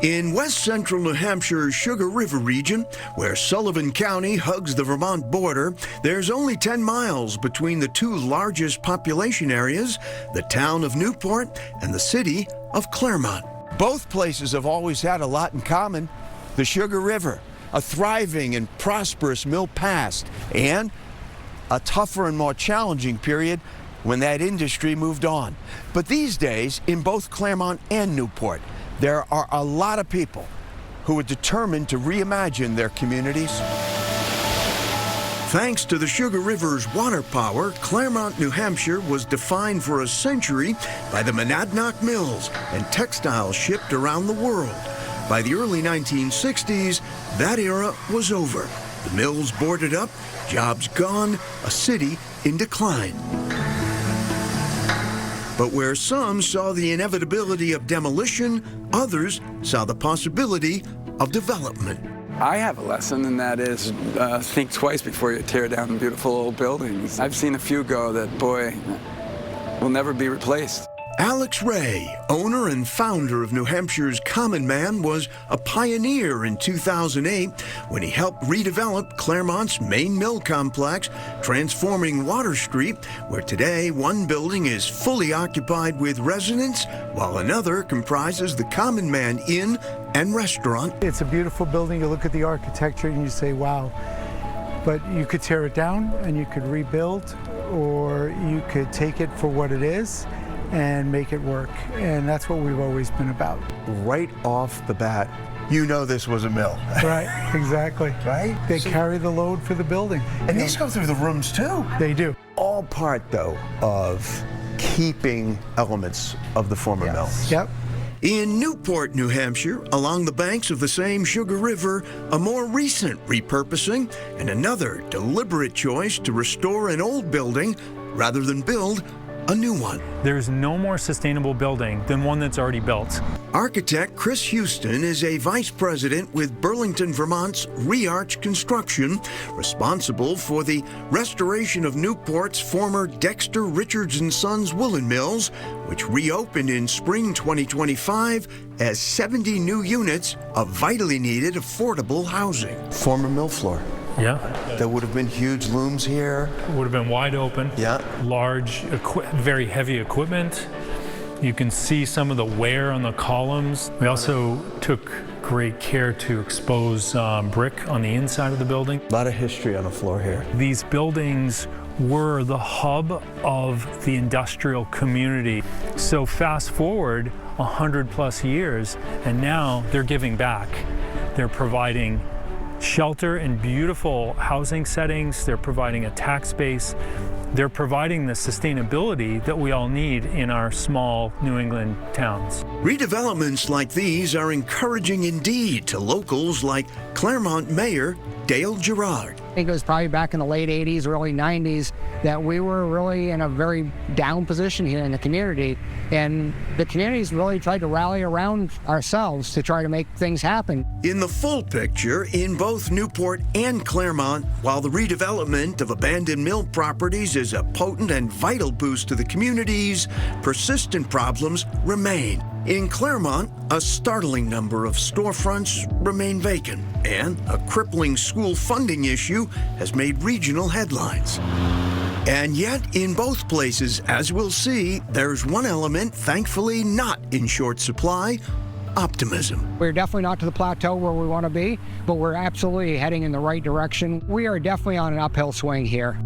In west central New Hampshire's Sugar River region, where Sullivan County hugs the Vermont border, there's only 10 miles between the two largest population areas, the town of Newport and the city of Claremont. Both places have always had a lot in common. The Sugar River, a thriving and prosperous mill past, and a tougher and more challenging period when that industry moved on. But these days, in both Claremont and Newport, there are a lot of people who are determined to reimagine their communities. Thanks to the Sugar River's water power, Claremont, New Hampshire was defined for a century by the Monadnock Mills and textiles shipped around the world. By the early 1960s, that era was over. The mills boarded up, jobs gone, a city in decline. But where some saw the inevitability of demolition, others saw the possibility of development. I have a lesson, and that is think twice before you tear down beautiful old buildings. I've seen a few go that, boy, will never be replaced. Alex Ray, owner and founder of New Hampshire's Common Man, was a pioneer in 2008 when he helped redevelop Claremont's main mill complex, transforming Water Street, where today one building is fully occupied with residents, while another comprises the Common Man Inn and restaurant. It's a beautiful building. You look at the architecture and you say, wow. But you could tear it down and you could rebuild, or you could take it for what it is and make it work. And that's what we've always been about. Right off the bat, you know this was a mill. Right, exactly. Right? They carry the load for the building. And these go through the rooms too. They do. All part, though, of keeping elements of the former mill. Yep. In Newport, New Hampshire, along the banks of the same Sugar River, a more recent repurposing and another deliberate choice to restore an old building rather than build a new one. There's no more sustainable building than one that's already built. Architect Chris Houston is a vice president with Burlington, Vermont's Rearch Construction, responsible for the restoration of Newport's former Dexter Richards & Sons woolen mills, which reopened in spring 2025 as 70 new units of vitally needed affordable housing. Former mill floor. Yeah. There would have been huge looms here. It would have been wide open. Yeah. Large, very heavy equipment. You can see some of the wear on the columns. We also took great care to expose brick on the inside of the building. A lot of history on the floor here. These buildings were the hub of the industrial community. So fast forward 100+ years, and now they're giving back. They're providing shelter and beautiful housing settings. They're providing a tax base. They're providing the sustainability that we all need in our small New England towns. Redevelopments like these are encouraging indeed to locals like Claremont Mayor Dale Gerard. I think it was probably back in the late 80s, early 90s, that we were really in a very down position here in the community. And the community's really tried to rally around ourselves to try to make things happen. In the full picture, in both Newport and Claremont, while the redevelopment of abandoned mill properties is a potent and vital boost to the communities, persistent problems remain. In Claremont, a startling number of storefronts remain vacant, and a crippling school funding issue has made regional headlines. And yet, in both places, as we'll see, there's one element thankfully not in short supply: optimism. We're definitely not to the plateau where we want to be, but we're absolutely heading in the right direction. We are definitely on an uphill swing here.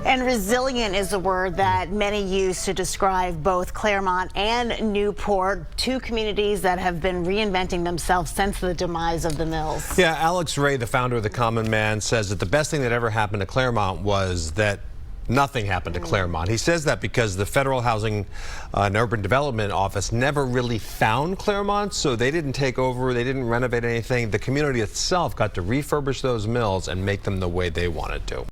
And resilient is the word that many use to describe both Claremont and Newport, two communities that have been reinventing themselves since the demise of the mills. Yeah, Alex Ray, the founder of the Common Man, says that the best thing that ever happened to Claremont was that nothing happened to Claremont. He says that because the Federal Housing and Urban Development Office never really found Claremont, so they didn't take over, they didn't renovate anything. The community itself got to refurbish those mills and make them the way they wanted to.